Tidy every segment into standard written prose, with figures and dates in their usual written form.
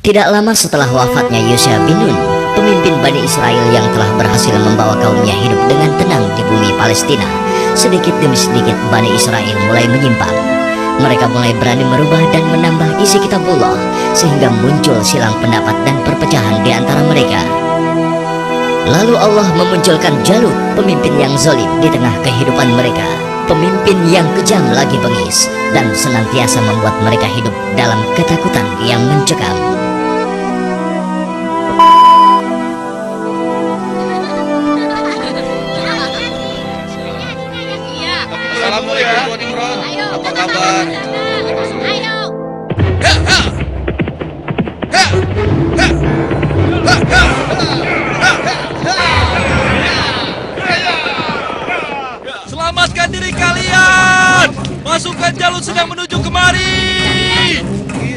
Tidak lama setelah wafatnya Yosha bin Nun, pemimpin Bani Israel yang telah berhasil membawa kaumnya hidup dengan tenang di bumi Palestina, sedikit demi sedikit Bani Israel mulai menyimpang. Mereka mulai berani merubah dan menambah isi kitabullah, sehingga muncul silang pendapat dan perpecahan di antara mereka. Lalu Allah memunculkan Jalut, pemimpin yang zalim di tengah kehidupan mereka, pemimpin yang kejam lagi bengis, dan senantiasa membuat mereka hidup dalam ketakutan yang mencekam. Assalamualaikum Tuan Imron. Apa kabar? Ayo. Selamatkan diri kalian! Pasukan Jalut sedang menuju kemari!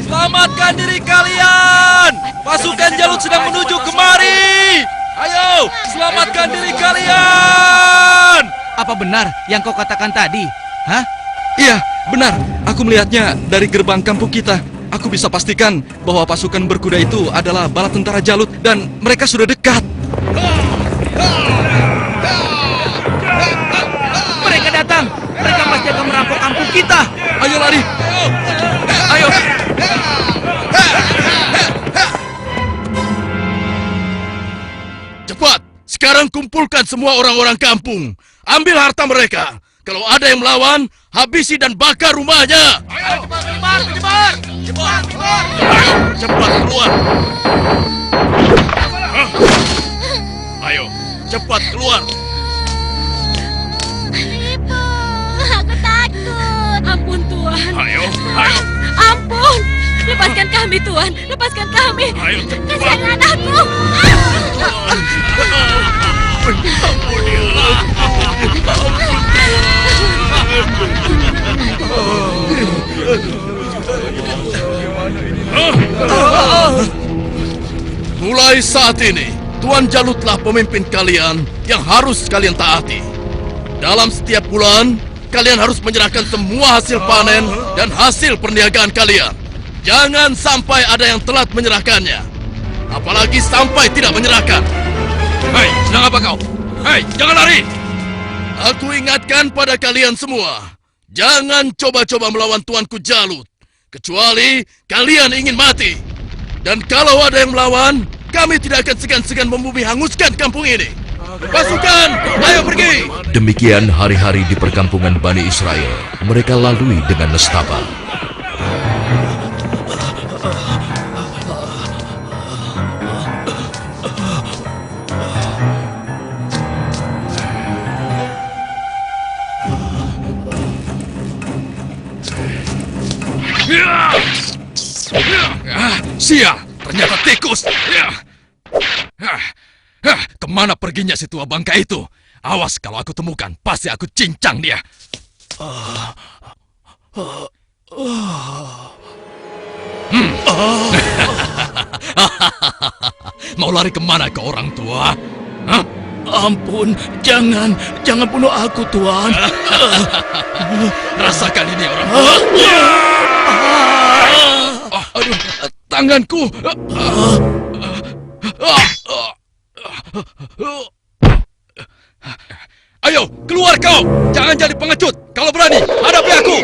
Selamatkan diri kalian! Pasukan Jalut sedang menuju kemari! Ayo, selamatkan diri kalian! Apa benar yang kau katakan tadi? Hah? Iya, benar. Aku melihatnya dari gerbang kampung kita. Aku bisa pastikan bahwa pasukan berkuda itu adalah bala tentara Jalut dan mereka sudah dekat. Mereka datang! Mereka pasti akan merampok kampung kita! Ayo lari! Ayo! Cepat! Sekarang kumpulkan semua orang-orang kampung. Ambil harta mereka. Kalau ada yang melawan, habisi dan bakar rumahnya. Ayo, cepat, penyebar! Ayo, cepat keluar. Ayo, cepat keluar. Ibu, aku takut. Ampun Tuhan. Ayo. Ampun. Lepaskan kami Tuhan. Lepaskan kami. Ayo, cepat. Kasihan anakku. Mulai saat ini, Tuan Jalutlah pemimpin kalian yang harus kalian taati. Dalam setiap bulan, kalian harus menyerahkan semua hasil panen dan hasil perniagaan kalian. Jangan sampai ada yang telat menyerahkannya. Apalagi sampai tidak menyerahkan. Hei, sedang apa kau? Hei, jangan lari! Aku ingatkan pada kalian semua, jangan coba-coba melawan Tuanku Jalut, kecuali kalian ingin mati. Dan kalau ada yang melawan, kami tidak akan segan-segan membumi hanguskan kampung ini. Pasukan, ayo pergi! Demikian hari-hari di perkampungan Bani Israel. Mereka lalui dengan nestapa. Sial, ternyata tikus. Kemana perginya si tua bangka itu? Awas kalau aku temukan, pasti aku cincang dia. Mau lari kemana kau orang tua? Hah? Ampun, jangan bunuh aku, Tuan. Rasakan ini orang tua. Aduh, tanganku. Ayo, keluar kau. Jangan jadi pengecut. Kalau berani, hadapi aku.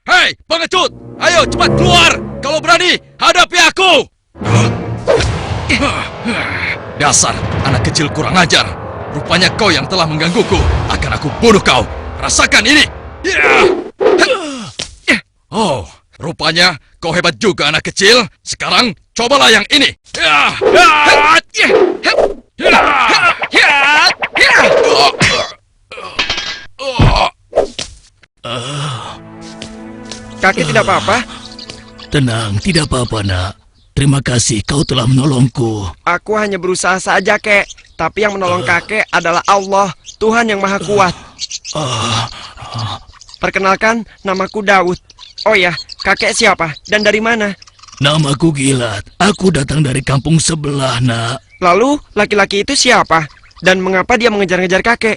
Hei, pengecut. Ayo, cepat keluar. Kalau berani, hadapi aku. Dasar anak kecil kurang ajar. Rupanya kau yang telah menggangguku. Akan aku bunuh kau. Rasakan ini. Oh, rupanya kau hebat juga anak kecil. Sekarang cobalah yang ini. Kakek tidak apa-apa? Tenang, tidak apa-apa, nak. Terima kasih kau telah menolongku. Aku hanya berusaha saja, kek. Tapi yang menolong kakek adalah Allah, Tuhan yang Maha Kuat. Perkenalkan, namaku Daud. Oh ya, kakek siapa dan dari mana? Namaku Gilat. Aku datang dari kampung sebelah, nak. Lalu, laki-laki itu siapa? Dan mengapa dia mengejar-ngejar kakek?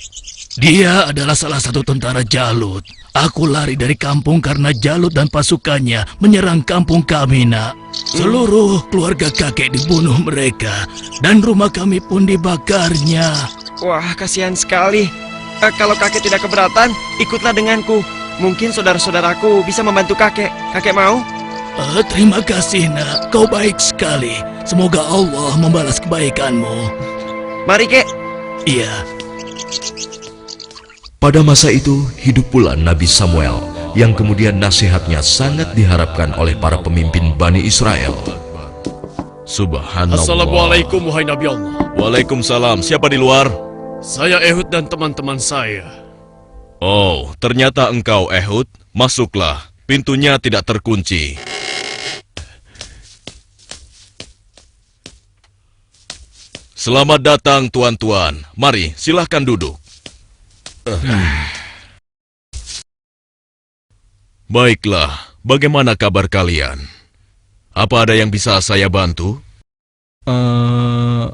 Dia adalah salah satu tentara Jalut. Aku lari dari kampung karena Jalut dan pasukannya menyerang kampung kami, nak. Seluruh keluarga kakek dibunuh mereka, dan rumah kami pun dibakarnya. Wah, kasihan sekali. Kalau kakek tidak keberatan, ikutlah denganku. Mungkin saudara-saudaraku bisa membantu kakek. Kakek mau? Terima kasih, nak. Kau baik sekali. Semoga Allah membalas kebaikanmu. Mari, kek. Iya. Pada masa itu, hidup pula Nabi Samuel, yang kemudian nasihatnya sangat diharapkan oleh para pemimpin Bani Israel. Subhanallah. Assalamualaikum wahai Nabi Allah. Waalaikumsalam. Siapa di luar? Saya Ehud dan teman-teman saya. Oh, ternyata engkau Ehud. Masuklah. Pintunya tidak terkunci. Selamat datang tuan-tuan. Mari, silahkan duduk. Baiklah, bagaimana kabar kalian? Apa ada yang bisa saya bantu?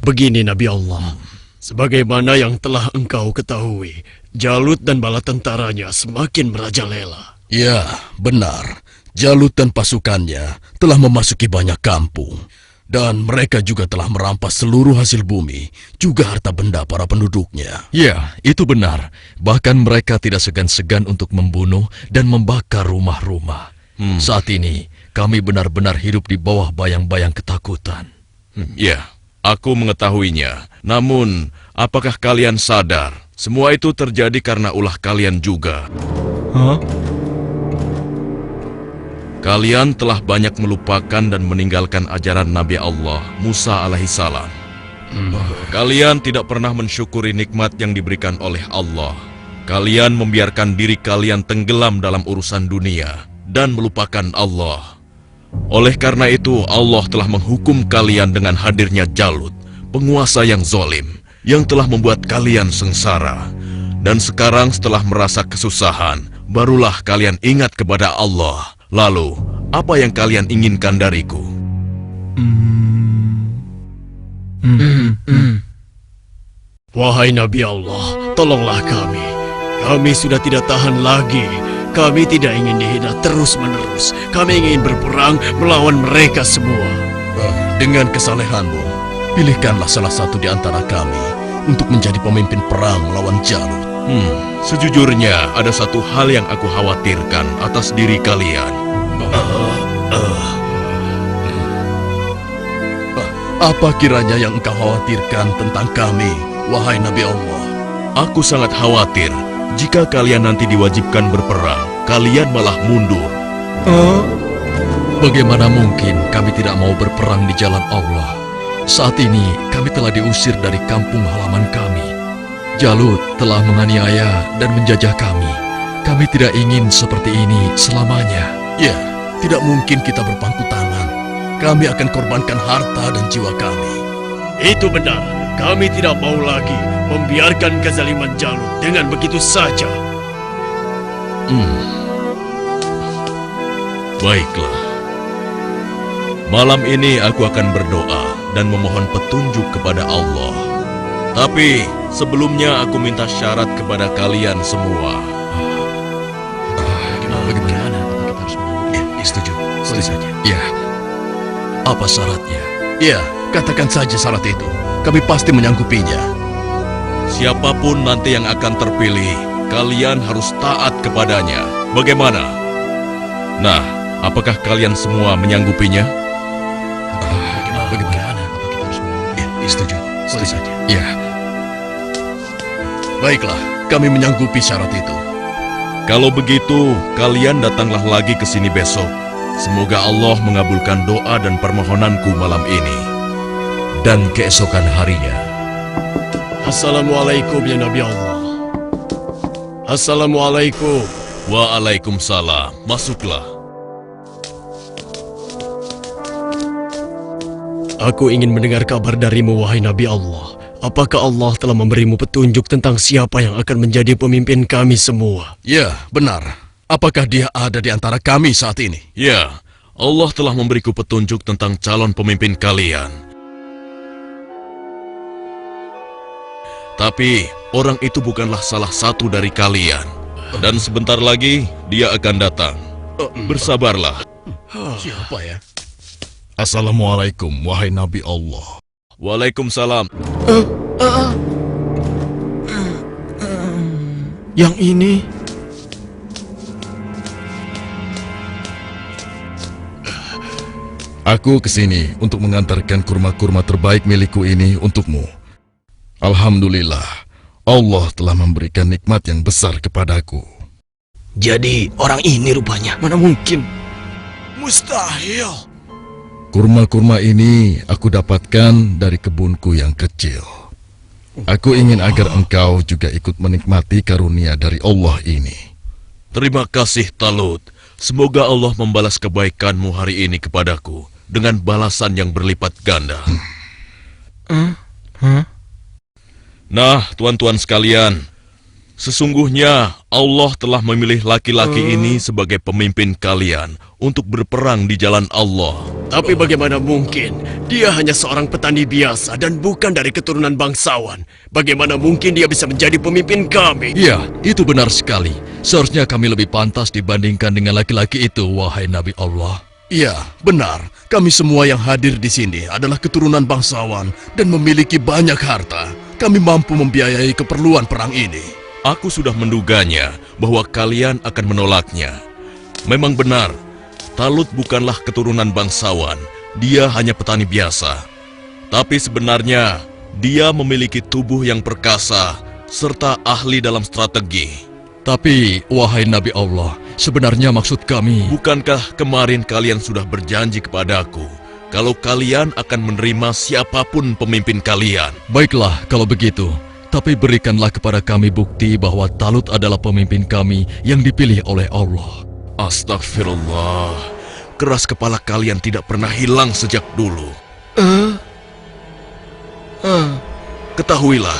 Begini Nabi Allah. Sebagaimana yang telah engkau ketahui, Jalut dan bala tentaranya semakin merajalela. Ya, benar. Jalut dan pasukannya telah memasuki banyak kampung. Dan mereka juga telah merampas seluruh hasil bumi, juga harta benda para penduduknya. Ya, itu benar. Bahkan mereka tidak segan-segan untuk membunuh dan membakar rumah-rumah. Saat ini, kami benar-benar hidup di bawah bayang-bayang ketakutan. Ya, aku mengetahuinya. Namun, apakah kalian sadar semua itu terjadi karena ulah kalian juga? Kalian telah banyak melupakan dan meninggalkan ajaran Nabi Allah, Musa alaihissalam. Kalian tidak pernah mensyukuri nikmat yang diberikan oleh Allah. Kalian membiarkan diri kalian tenggelam dalam urusan dunia dan melupakan Allah. Oleh karena itu, Allah telah menghukum kalian dengan hadirnya Jalut, penguasa yang zalim, yang telah membuat kalian sengsara. Dan sekarang setelah merasa kesusahan, barulah kalian ingat kepada Allah. Lalu, apa yang kalian inginkan dariku? Wahai Nabi Allah, tolonglah kami. Kami sudah tidak tahan lagi. Kami tidak ingin dihina terus-menerus. Kami ingin berperang melawan mereka semua. Dengan kesalehanmu, pilihkanlah salah satu di antara kami untuk menjadi pemimpin perang melawan Jalut. Sejujurnya, ada satu hal yang aku khawatirkan atas diri kalian. Apa kiranya yang engkau khawatirkan tentang kami, wahai Nabi Allah? Aku sangat khawatir jika kalian nanti diwajibkan berperang, kalian malah mundur. Bagaimana mungkin kami tidak mau berperang di jalan Allah? Saat ini kami telah diusir dari kampung halaman kami. Jalut telah menganiaya dan menjajah kami. Kami tidak ingin seperti ini selamanya. Ya, tidak mungkin kita berpangku tangan. Kami akan korbankan harta dan jiwa kami. Itu benar. Kami tidak mau lagi membiarkan kezaliman Jalut dengan begitu saja. Baiklah. Malam ini aku akan berdoa dan memohon petunjuk kepada Allah. Tapi sebelumnya aku minta syarat kepada kalian semua. Bagaimana? Ya, setuju. Setuju saja. Ya. Apa syaratnya? Ya, katakan saja syarat itu. Kami pasti menyanggupinya. Siapapun nanti yang akan terpilih, kalian harus taat kepadanya. Bagaimana? Nah, apakah kalian semua menyanggupinya? Bagaimana? Ya, setuju. Setuju saja. Ya. Baiklah, kami menyanggupi syarat itu. Kalau begitu, kalian datanglah lagi ke sini besok. Semoga Allah mengabulkan doa dan permohonanku malam ini. Dan keesokan harinya, Assalamualaikum ya Nabi Allah. Assalamualaikum. Waalaikumsalam. Masuklah. Aku ingin mendengar kabar darimu, wahai Nabi Allah. Apakah Allah telah memberimu petunjuk tentang siapa yang akan menjadi pemimpin kami semua? Ya, benar. Apakah dia ada di antara kami saat ini? Ya, Allah telah memberiku petunjuk tentang calon pemimpin kalian. Tapi, orang itu bukanlah salah satu dari kalian. Dan sebentar lagi dia akan datang. Bersabarlah. Siapa ya? Assalamualaikum, wahai Nabi Allah. Waalaikumsalam. Yang ini... Aku kesini untuk mengantarkan kurma-kurma terbaik milikku ini untukmu. Alhamdulillah, Allah telah memberikan nikmat yang besar kepadaku. Jadi orang ini rupanya. Mana mungkin? Mustahil. Kurma-kurma ini aku dapatkan dari kebunku yang kecil. Aku ingin agar engkau juga ikut menikmati karunia dari Allah ini. Terima kasih Talut. Semoga Allah membalas kebaikanmu hari ini kepadaku dengan balasan yang berlipat ganda. Nah, tuan-tuan sekalian, sesungguhnya Allah telah memilih laki-laki ini sebagai pemimpin kalian untuk berperang di jalan Allah. Tapi bagaimana mungkin? Dia hanya seorang petani biasa dan bukan dari keturunan bangsawan. Bagaimana mungkin dia bisa menjadi pemimpin kami? Ya, itu benar sekali. Seharusnya kami lebih pantas dibandingkan dengan laki-laki itu, wahai Nabi Allah. Iya, benar. Kami semua yang hadir di sini adalah keturunan bangsawan dan memiliki banyak harta. Kami mampu membiayai keperluan perang ini. Aku sudah menduganya bahwa kalian akan menolaknya. Memang benar, Talut bukanlah keturunan bangsawan. Dia hanya petani biasa. Tapi sebenarnya, dia memiliki tubuh yang perkasa serta ahli dalam strategi. Tapi, wahai Nabi Allah, sebenarnya maksud kami... Bukankah kemarin kalian sudah berjanji kepadaku kalau kalian akan menerima siapapun pemimpin kalian? Baiklah, kalau begitu. Tapi berikanlah kepada kami bukti bahwa Talut adalah pemimpin kami yang dipilih oleh Allah. Astagfirullah. Keras kepala kalian tidak pernah hilang sejak dulu. Ketahuilah,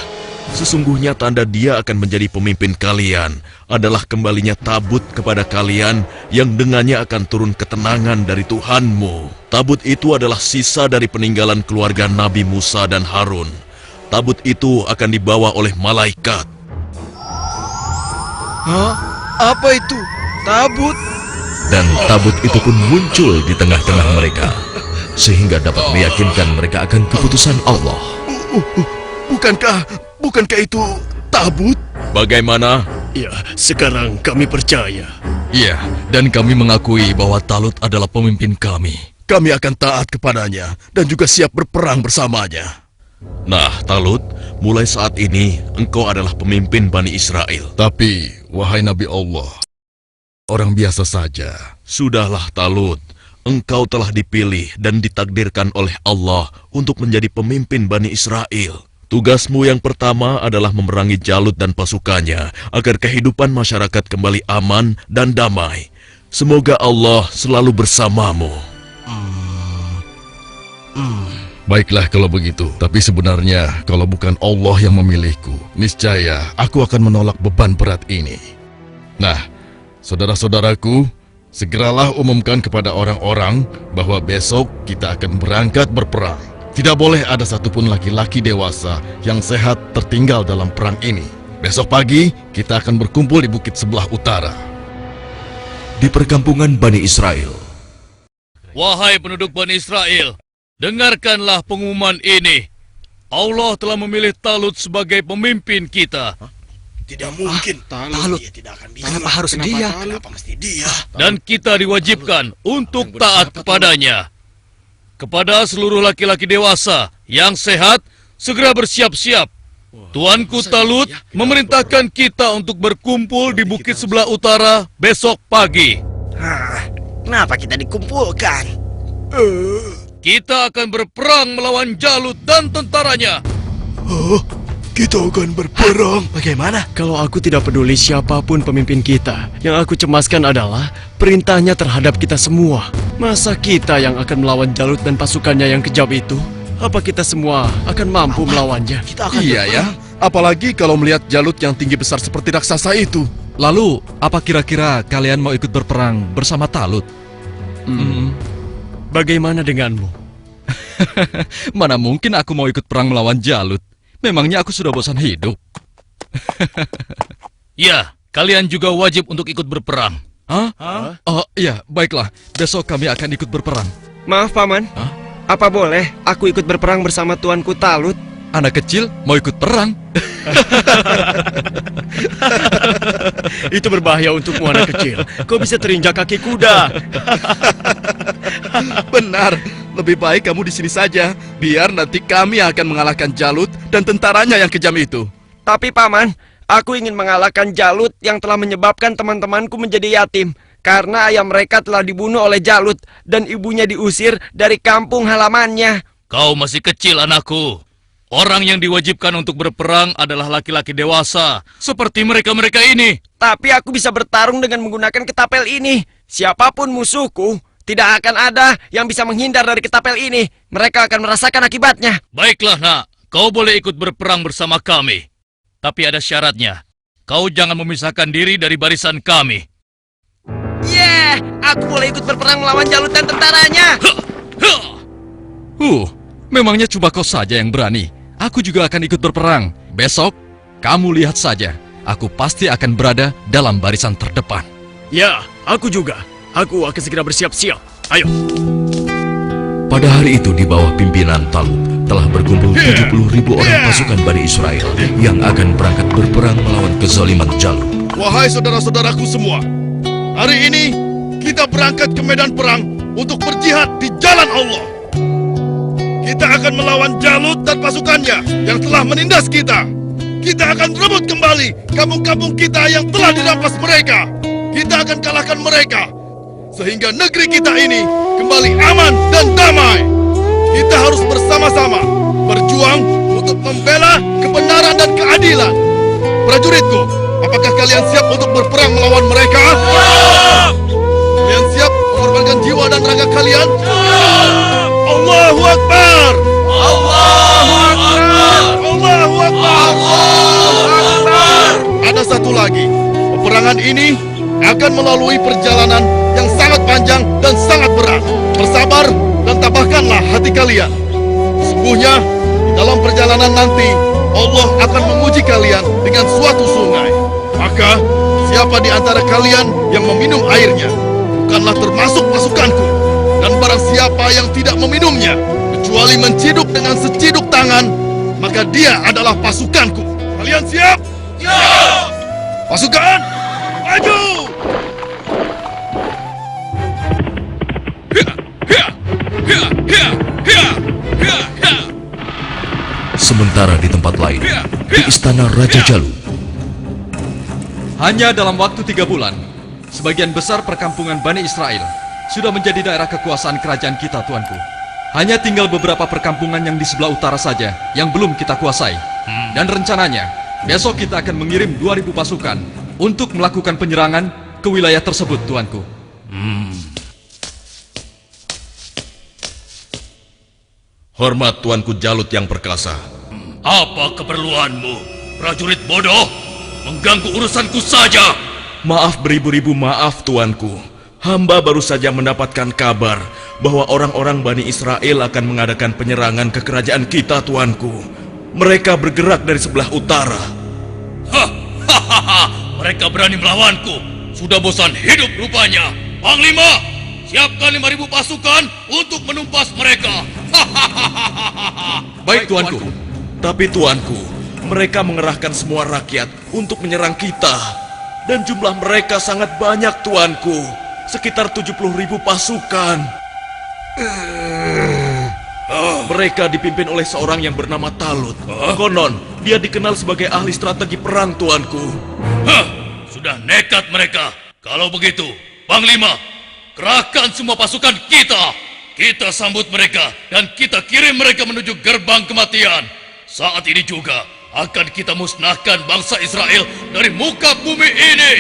sesungguhnya tanda dia akan menjadi pemimpin kalian adalah kembalinya tabut kepada kalian yang dengannya akan turun ketenangan dari Tuhanmu. Tabut itu adalah sisa dari peninggalan keluarga Nabi Musa dan Harun. Tabut itu akan dibawa oleh malaikat. Hah? Apa itu? Tabut? Dan tabut itu pun muncul di tengah-tengah mereka, sehingga dapat meyakinkan mereka akan keputusan Allah. Bukankah itu tabut? Bagaimana? Ya, sekarang kami percaya. Iya, dan kami mengakui bahwa Talut adalah pemimpin kami. Kami akan taat kepadanya dan juga siap berperang bersamanya. Nah, Talut, mulai saat ini engkau adalah pemimpin Bani Israel. Tapi, wahai Nabi Allah, orang biasa saja. Sudahlah, Talut. Engkau telah dipilih dan ditakdirkan oleh Allah untuk menjadi pemimpin Bani Israel. Tugasmu yang pertama adalah memerangi Jalut dan pasukannya agar kehidupan masyarakat kembali aman dan damai. Semoga Allah selalu bersamamu. Baiklah kalau begitu, tapi sebenarnya kalau bukan Allah yang memilihku, niscaya aku akan menolak beban berat ini. Nah, saudara-saudaraku, segeralah umumkan kepada orang-orang bahwa besok kita akan berangkat berperang. Tidak boleh ada satupun laki-laki dewasa yang sehat tertinggal dalam perang ini. Besok pagi, kita akan berkumpul di bukit sebelah utara. Di perkampungan Bani Israel. Wahai penduduk Bani Israel, dengarkanlah pengumuman ini. Allah telah memilih Talut sebagai pemimpin kita. Tidak mungkin. Talut. Dia tidak akan bisa. Kenapa harus dia? Kenapa mesti dia? Dan kita diwajibkan untuk taat kepadanya. Kepada seluruh laki-laki dewasa yang sehat, segera bersiap-siap. Tuanku Talut memerintahkan kita untuk berkumpul di bukit sebelah utara besok pagi. Kenapa kita dikumpulkan? Kita akan berperang melawan Jalut dan tentaranya. Kita akan berperang. Bagaimana? Kalau aku tidak peduli siapapun pemimpin kita, yang aku cemaskan adalah perintahnya terhadap kita semua. Masa kita yang akan melawan Jalut dan pasukannya yang kejam itu? Apa kita semua akan mampu melawannya? Kita akan Iya ya. Apalagi kalau melihat Jalut yang tinggi besar seperti raksasa itu. Lalu, apa kira-kira kalian mau ikut berperang bersama Talut? Bagaimana denganmu? Mana mungkin aku mau ikut perang melawan Jalut? Memangnya aku sudah bosan hidup? Ya, kalian juga wajib untuk ikut berperang. Hah? Oh iya, baiklah. Besok kami akan ikut berperang. Maaf, Paman. Apa boleh aku ikut berperang bersama tuanku Talut? Anak kecil mau ikut perang? Itu berbahaya untukmu anak kecil. Kau bisa terinjak kaki kuda. Benar, lebih baik kamu di sini saja. Biar nanti kami akan mengalahkan Jalut dan tentaranya yang kejam itu. Tapi Paman, aku ingin mengalahkan Jalut yang telah menyebabkan teman-temanku menjadi yatim. Karena ayah mereka telah dibunuh oleh Jalut dan ibunya diusir dari kampung halamannya. Kau masih kecil, anakku. Orang yang diwajibkan untuk berperang adalah laki-laki dewasa, seperti mereka-mereka ini. Tapi aku bisa bertarung dengan menggunakan ketapel ini. Siapapun musuhku, tidak akan ada yang bisa menghindar dari ketapel ini. Mereka akan merasakan akibatnya. Baiklah, nak. Kau boleh ikut berperang bersama kami. Tapi ada syaratnya. Kau jangan memisahkan diri dari barisan kami. Aku boleh ikut berperang melawan Jalut dan tentaranya. Memangnya cuma kau saja yang berani. Aku juga akan ikut berperang. Besok, kamu lihat saja. Aku pasti akan berada dalam barisan terdepan. Ya, aku juga. Aku akan segera bersiap-siap. Ayo. Pada hari itu di bawah pimpinan Talut telah berkumpul 70.000 orang pasukan Bani Israel yang akan berangkat berperang melawan kezaliman Jalut. Wahai saudara-saudaraku semua, hari ini kita berangkat ke medan perang untuk berjihad di jalan Allah. Kita akan melawan Jalut dan pasukannya yang telah menindas kita. Kita akan rebut kembali kampung-kampung kita yang telah dirampas mereka. Kita akan kalahkan mereka, sehingga negeri kita ini kembali aman dan damai. Kita harus bersama-sama berjuang untuk membela kebenaran dan keadilan. Prajuritku, apakah kalian siap untuk berperang melawan mereka? Kalian siap mengorbankan jiwa dan raga kalian? Allahu Akbar! Allahu Akbar! Allahu Akbar! Allahu Akbar! Ada satu lagi. Peperangan ini akan melalui perjalanan yang sangat panjang dan sangat berat. Bersabar dan tabahkanlah hati kalian. Sesungguhnya di dalam perjalanan nanti Allah akan menguji kalian dengan suatu sungai. Maka siapa di antara kalian yang meminum airnya bukanlah termasuk pasukanku. Dan barang siapa yang tidak meminumnya kecuali menciduk dengan seciduk tangan, maka dia adalah pasukanku. Kalian siap? Siap! Pasukan, maju! Sementara di tempat lain, di istana Raja Jalut, Hanya dalam waktu 3 bulan, sebagian besar perkampungan Bani Israel sudah menjadi daerah kekuasaan kerajaan kita, tuanku. Hanya tinggal beberapa perkampungan yang di sebelah utara saja yang belum kita kuasai. Dan rencananya, besok kita akan mengirim 2.000 pasukan untuk melakukan penyerangan ke wilayah tersebut, tuanku. Hormat tuanku Jalut yang perkasa. Apa keperluanmu, prajurit bodoh? Mengganggu urusanku saja. Maaf beribu-ribu maaf tuanku. Hamba baru saja mendapatkan kabar bahwa orang-orang Bani Israel akan mengadakan penyerangan ke kerajaan kita, tuanku. Mereka bergerak dari sebelah utara. Mereka berani melawanku. Sudah bosan hidup rupanya. Panglima, siapkan 5.000 pasukan untuk menumpas mereka. Baik, tuanku. Tapi tuanku, mereka mengerahkan semua rakyat untuk menyerang kita. Dan jumlah mereka sangat banyak, tuanku. Sekitar 70.000 pasukan. Mereka dipimpin oleh seorang yang bernama Talut. Konon, dia dikenal sebagai ahli strategi perang, tuanku. Sudah nekat mereka. Kalau begitu, Panglima, kerahkan semua pasukan kita. Kita sambut mereka dan kita kirim mereka menuju gerbang kematian. Saat ini juga akan kita musnahkan bangsa Israel dari muka bumi ini.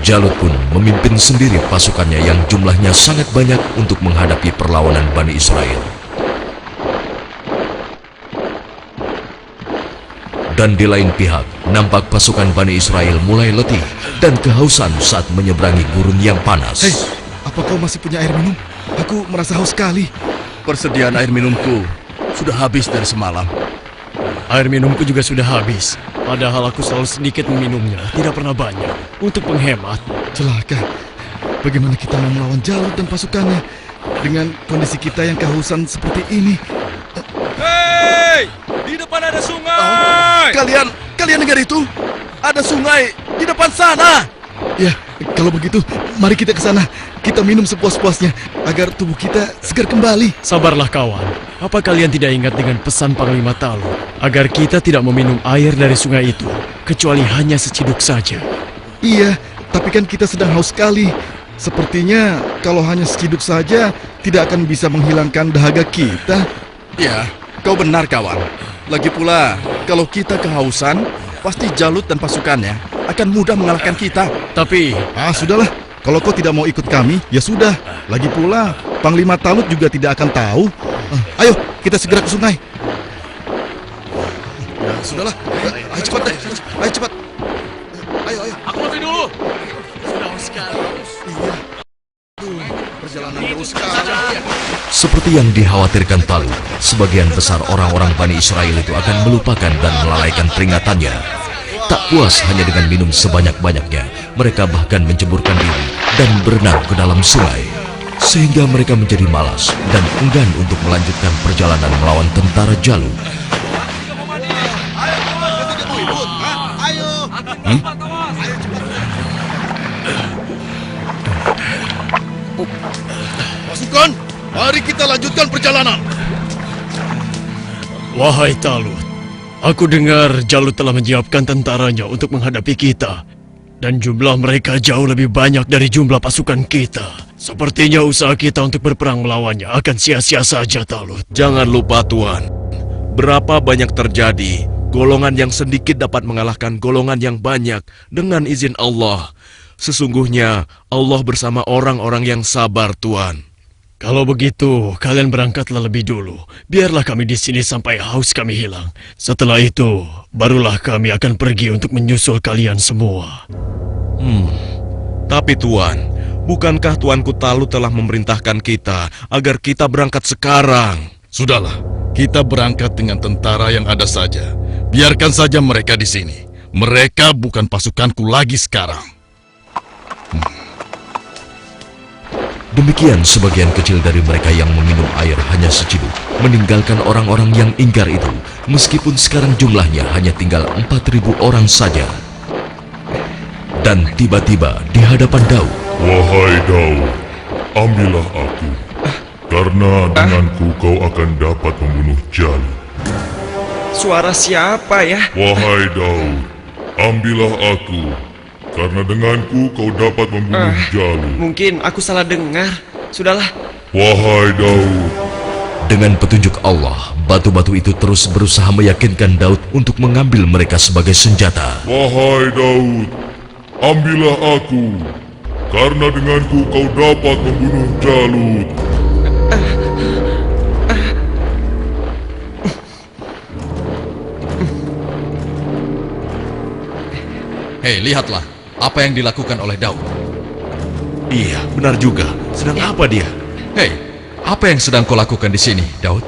Jalut pun memimpin sendiri pasukannya yang jumlahnya sangat banyak untuk menghadapi perlawanan Bani Israel. Dan di lain pihak, nampak pasukan Bani Israel mulai letih dan kehausan saat menyeberangi gurun yang panas. Hei, apa kau masih punya air minum? Aku merasa haus sekali. Persediaan air minumku sudah habis dari semalam. Air minumku juga sudah habis. Padahal aku selalu sedikit meminumnya, tidak pernah banyak. Untuk menghemat. Celaka. Bagaimana kita mau melawan Jalut dan pasukannya dengan kondisi kita yang kehausan seperti ini? Hei! Di depan ada sungai! Kalian dengar itu? Ada sungai di depan sana. Ya, kalau begitu, mari kita ke sana. Kita minum sepuas-puasnya agar tubuh kita segar kembali. Sabarlah kawan. Apa kalian tidak ingat dengan pesan Panglima Talut agar kita tidak meminum air dari sungai itu, kecuali hanya seciduk saja? Iya, tapi kan kita sedang haus sekali. Sepertinya kalau hanya seciduk saja tidak akan bisa menghilangkan dahaga kita. Ya, kau benar kawan. Lagi pula, kalau kita kehausan, pasti Jalut dan pasukannya akan mudah mengalahkan kita. Tapi, sudahlah. Kalau kau tidak mau ikut kami, ya sudah. Lagi pula, Panglima Talut juga tidak akan tahu. Ayo, kita segera ke sungai. Ya, sudahlah. Ayo cepat deh. Ayo cepat. Ayo. Aku lebih dulu. Iya. Perjalanan jauh sekali. Seperti yang dikhawatirkan Talut, sebagian besar orang-orang Bani Israel itu akan melupakan dan melalaikan peringatannya. Tak puas hanya dengan minum sebanyak-banyaknya, mereka bahkan menceburkan diri dan berenang ke dalam sungai. Sehingga mereka menjadi malas dan enggan untuk melanjutkan perjalanan melawan tentara Jalut. Pasukan, mari kita lanjutkan perjalanan. wahai Talut, aku dengar Jalut telah menyiapkan tentaranya untuk menghadapi kita. Dan jumlah mereka jauh lebih banyak dari jumlah pasukan kita. Sepertinya usaha kita untuk berperang melawannya akan sia-sia saja, Talut. Jangan lupa Tuan, berapa banyak terjadi, golongan yang sedikit dapat mengalahkan golongan yang banyak dengan izin Allah. Sesungguhnya Allah bersama orang-orang yang sabar, Tuan. Kalau begitu, kalian berangkatlah lebih dulu. Biarlah kami di sini sampai haus kami hilang. Setelah itu, barulah kami akan pergi untuk menyusul kalian semua. Tapi Tuan, bukankah Tuanku Talut telah memerintahkan kita agar kita berangkat sekarang? Sudahlah, kita berangkat dengan tentara yang ada saja. Biarkan saja mereka di sini. Mereka bukan pasukanku lagi sekarang. Demikian sebagian kecil dari mereka yang meminum air hanya seciduk, meninggalkan orang-orang yang ingkar itu, meskipun sekarang jumlahnya hanya tinggal 4.000 orang saja. Dan tiba-tiba di hadapan Daud. Wahai Daud, ambillah aku, karena denganku kau akan dapat membunuh Jalut. Suara siapa ya? Wahai Daud, ambillah aku, karena denganku kau dapat membunuh Jalut. Mungkin aku salah dengar. Sudahlah. Wahai Daud. Dengan petunjuk Allah, batu-batu itu terus berusaha meyakinkan Daud untuk mengambil mereka sebagai senjata. Wahai Daud, ambillah aku, karena denganku kau dapat membunuh Jalut. Hei, lihatlah apa yang dilakukan oleh Daud. Iya, benar juga. Sedang apa dia? Hei, apa yang sedang kau lakukan di sini, Daud?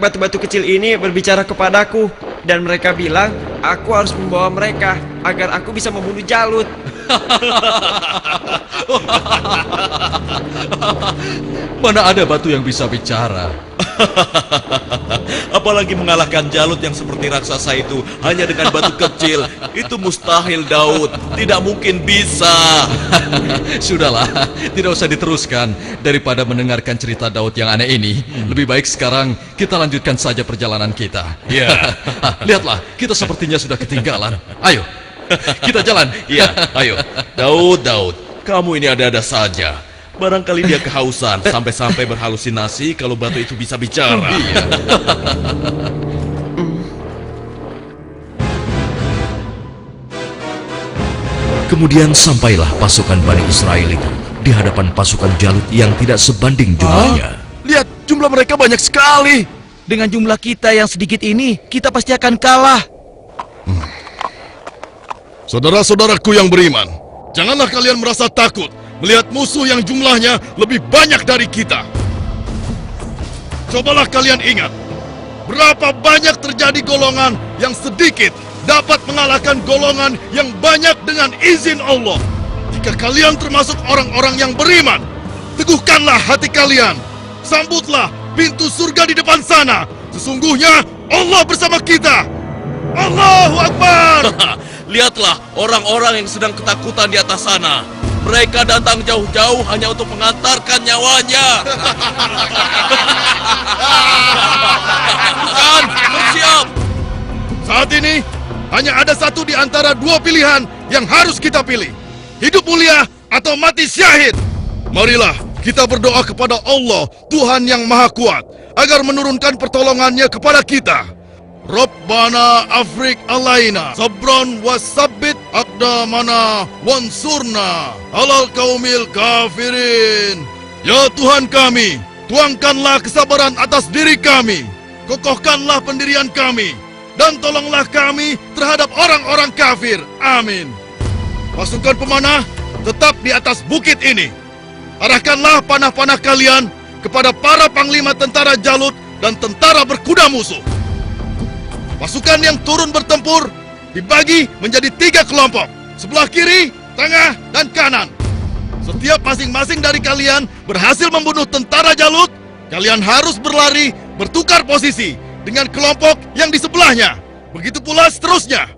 Batu-batu kecil ini berbicara kepadaku dan mereka bilang aku harus membawa mereka agar aku bisa membunuh Jalut. Mana ada batu yang bisa bicara? Apalagi mengalahkan Jalut yang seperti raksasa itu hanya dengan batu kecil. Itu mustahil, Daud. Tidak mungkin bisa. Sudahlah, tidak usah diteruskan. Daripada mendengarkan cerita Daud yang aneh ini, lebih baik sekarang kita lanjutkan saja perjalanan kita. Ya. Lihatlah, kita sepertinya sudah ketinggalan. Ayo, kita jalan. Iya, ayo. Daud, kamu ini ada-ada saja. Barangkali dia kehausan sampai-sampai berhalusinasi kalau batu itu bisa bicara. Iya. Kemudian sampailah pasukan Bani Israel itu di hadapan pasukan Jalut yang tidak sebanding jumlahnya. Lihat, jumlah mereka banyak sekali. Dengan jumlah kita yang sedikit ini, kita pasti akan kalah. Saudara-saudaraku yang beriman, janganlah kalian merasa takut melihat musuh yang jumlahnya lebih banyak dari kita. Cobalah kalian ingat, berapa banyak terjadi golongan yang sedikit dapat mengalahkan golongan yang banyak dengan izin Allah. Jika kalian termasuk orang-orang yang beriman, teguhkanlah hati kalian. Sambutlah pintu surga di depan sana. Sesungguhnya Allah bersama kita. Allahu Akbar. Lihatlah orang-orang yang sedang ketakutan di atas sana. Mereka datang jauh-jauh hanya untuk mengantarkan nyawanya. Bukan, bersiap. Saat ini hanya ada satu di antara dua pilihan yang harus kita pilih. Hidup mulia atau mati syahid. Marilah kita berdoa kepada Allah, Tuhan yang Maha Kuat, agar menurunkan pertolongannya kepada kita. Rabbana afrik alaina sabron wasabbit aqdamana wansurna alal kaumil kafirin. Ya Tuhan kami, tuangkanlah kesabaran atas diri kami, kokohkanlah pendirian kami, dan tolonglah kami terhadap orang-orang kafir. Amin. Pasukan pemanah tetap di atas bukit ini. Arahkanlah panah-panah kalian kepada para panglima tentara Jalut dan tentara berkuda musuh. Pasukan yang turun bertempur dibagi menjadi 3 kelompok, sebelah kiri, tengah, dan kanan. Setiap masing-masing dari kalian berhasil membunuh tentara Jalut, kalian harus berlari bertukar posisi dengan kelompok yang di sebelahnya. Begitu pula seterusnya.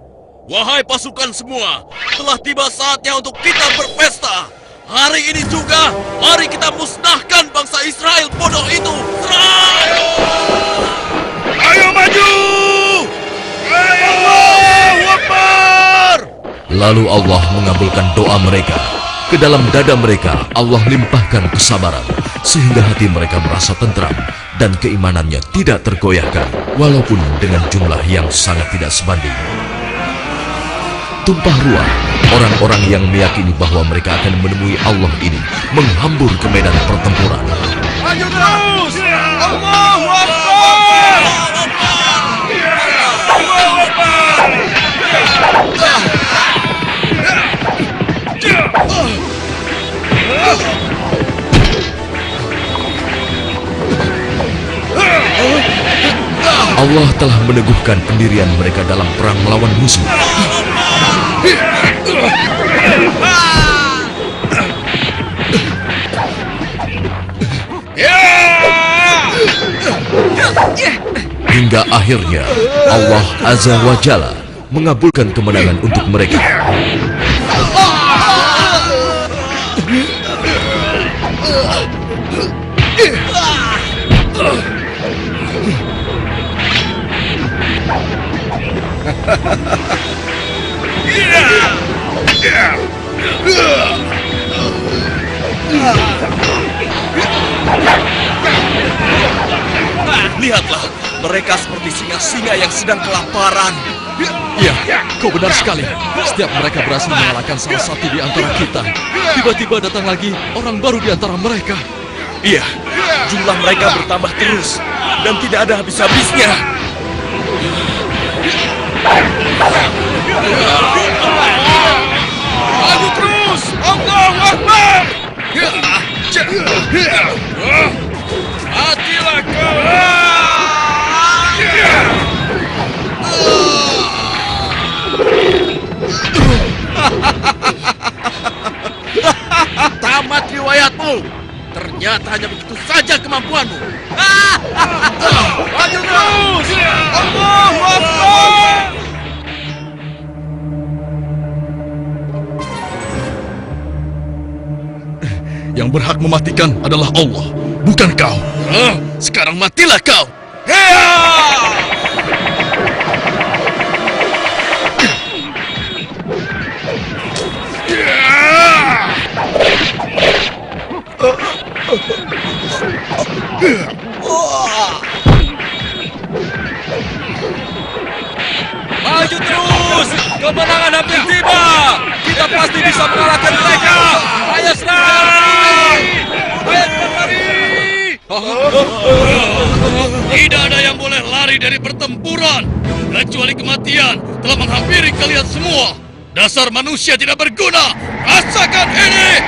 Wahai pasukan semua, telah tiba saatnya untuk kita berpesta. Hari ini juga, mari kita musnahkan bangsa Israel bodoh itu. Serang! Ayo maju! Allahu Akbar! Lalu Allah mengabulkan doa mereka. Ke dalam dada mereka Allah limpahkan kesabaran, sehingga hati mereka merasa tentram dan keimanannya tidak tergoyahkan, walaupun dengan jumlah yang sangat tidak sebanding. Tumpah ruah, orang-orang yang meyakini bahwa mereka akan menemui Allah ini menghambur ke medan pertempuran. Maju terus! Allahu Akbar! Allahu Akbar! Allah telah meneguhkan pendirian mereka dalam perang melawan musuh. Hingga akhirnya Allah Azza wa Jalla mengabulkan kemenangan untuk mereka. Lihatlah, mereka seperti singa-singa yang sedang kelaparan. Iya, kau benar sekali. Setiap mereka berhasil mengalahkan salah satu di antara kita, tiba-tiba datang lagi orang baru di antara mereka. Iya, jumlah mereka bertambah terus dan tidak ada habis-habisnya. Maju terus! Allahu Akbar! Matilah kau! Tamat riwayatmu. Ternyata hanya begitu saja kemampuanmu. Maju terus! Allahu Akbar! Yang berhak mematikan adalah Allah, bukan kau. Sekarang matilah kau. Maju terus! Kemenangan hampir tiba! Kita pasti bisa mengalahkan mereka! Ayo serang! Tidak ada yang boleh lari lari dari pertempuran, kecuali kematian telah menghampiri kalian semua. Dasar manusia tidak berguna. Rasakan ini.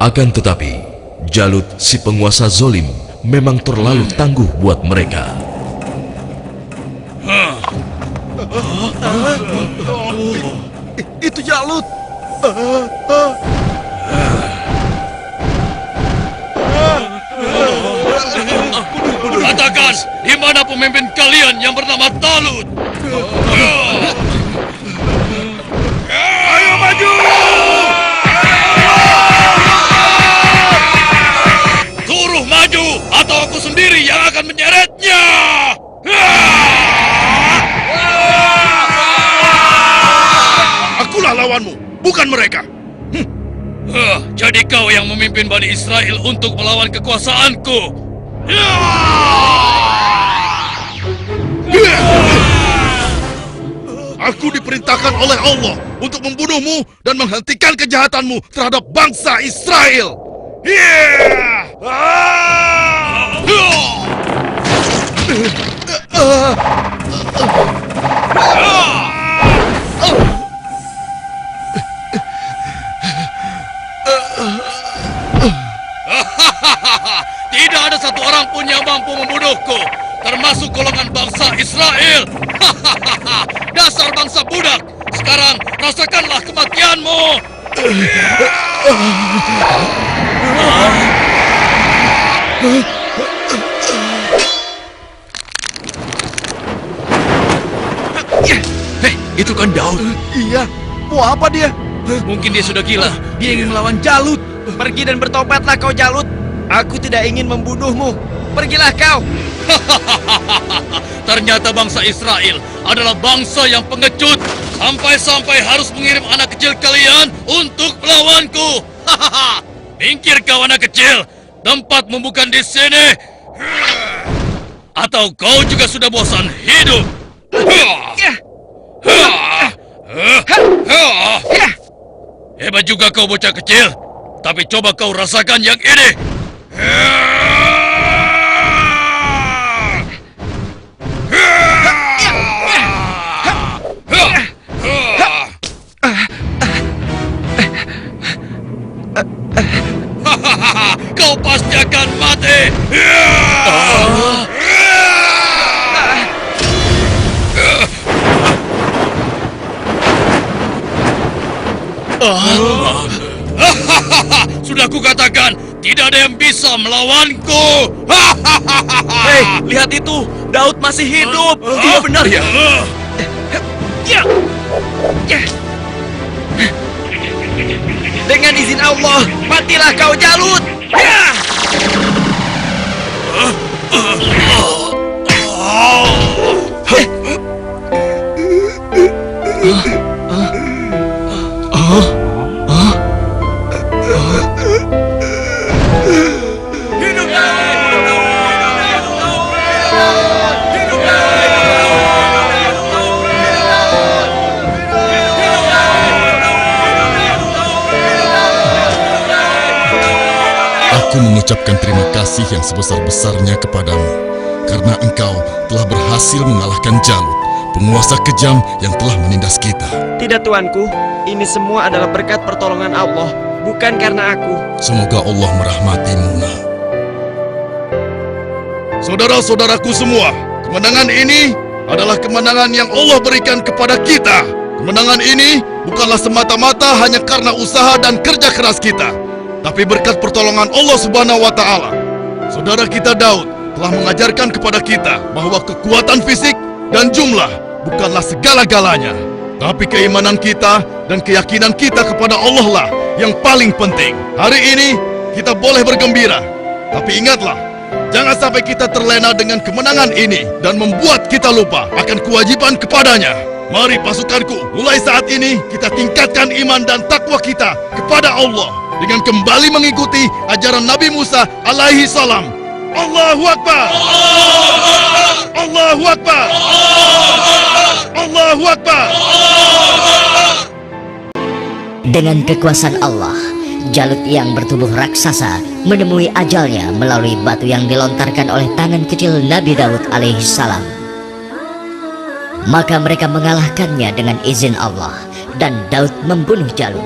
Akan tetapi, Jalut si penguasa zolim memang terlalu tangguh buat mereka. Itu Jalut. Katakan, di mana pemimpin kalian yang bernama Talut? Ayo maju! Suruh maju, atau aku sendiri yang akan menyeretnya! Akulah lawanmu, bukan mereka. Jadi kau yang memimpin Bani Israel untuk melawan kekuasaanku. Aku diperintahkan oleh Allah untuk membunuhmu dan menghentikan kejahatanmu terhadap bangsa Israel. Tidak ada satu orang pun yang mampu membunuhku, termasuk golongan bangsa Israel. Dasar bangsa budak. Sekarang rasakanlah kematianmu. Hei, itu kan Daud. Iya, mau apa dia? Mungkin dia sudah gila. Dia ingin melawan Jalut. Pergi dan bertobatlah kau Jalut. Aku tidak ingin membunuhmu. Pergilah kau. Ternyata bangsa Israel adalah bangsa yang pengecut. Sampai-sampai harus mengirim anak kecil kalian untuk melawanku. Minggir kau anak kecil. Tempatmu bukan di sini. Atau kau juga sudah bosan hidup? Hebat juga kau bocah kecil. Tapi coba kau rasakan yang ini. Kau pasti akan mati. Sudah kukatakan, tidak ada yang bisa melawanku. Hei, lihat itu. Daud masih hidup. Iya benar ya. Dengan izin Allah, matilah kau Jalut. Aku mengucapkan terima kasih yang sebesar-besarnya kepadamu, karena engkau telah berhasil mengalahkan Jalut, penguasa kejam yang telah menindas kita. Tidak tuanku, ini semua adalah berkat pertolongan Allah, bukan karena aku. Semoga Allah merahmatimu, nak. Saudara-saudaraku semua, kemenangan ini adalah kemenangan yang Allah berikan kepada kita. Kemenangan ini bukanlah semata-mata hanya karena usaha dan kerja keras kita, tapi berkat pertolongan Allah Subhanahu wa Ta'ala. Saudara kita Daud telah mengajarkan kepada kita bahwa kekuatan fisik dan jumlah bukanlah segala-galanya, tapi keimanan kita dan keyakinan kita kepada Allah lah yang paling penting. Hari ini kita boleh bergembira, tapi ingatlah, jangan sampai kita terlena dengan kemenangan ini dan membuat kita lupa akan kewajiban kepadanya. Mari pasukanku, mulai saat ini kita tingkatkan iman dan takwa kita kepada Allah dengan kembali mengikuti ajaran Nabi Musa alaihi salam. Allahu Akbar! Allahu Akbar! Allahu Akbar! Dengan kekuasaan Allah, Jalut yang bertubuh raksasa menemui ajalnya melalui batu yang dilontarkan oleh tangan kecil Nabi Daud alaihissalam. Maka mereka mengalahkannya dengan izin Allah, dan Daud membunuh Jalut.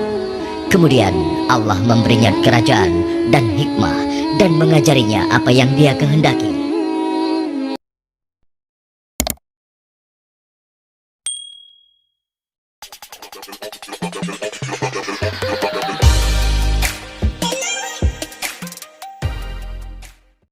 Kemudian Allah memberinya kerajaan dan hikmah dan mengajarinya apa yang dia kehendaki.